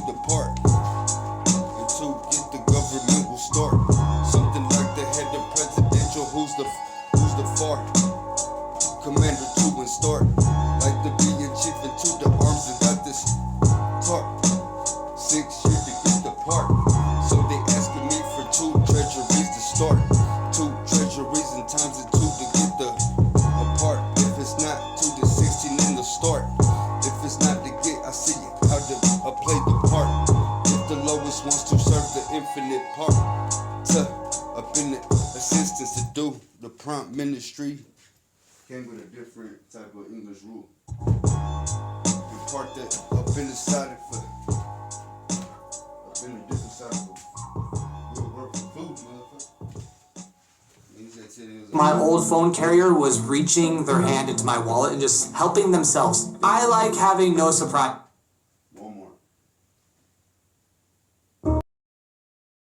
depart. And to get the government will start. Something like the head of presidential, who's the far commander to and start. Like to be a chief into the arms and got this tarp. 6 years to get the part. So they asking me for 2 treasuries to start. 2 treasuries and times it 2 to get the apart. If it's not 2 to 16 in the start. If it's not to get, I see how to play the part. If the lowest wants to serve the infinite part, to up in the assistance to do the prompt ministry. Came with a different type of English rule. The part that up in the side of up in the different side of real work for food, motherfucker. My old phone carrier was reaching their hand into my wallet and just helping themselves. I like having no surprise.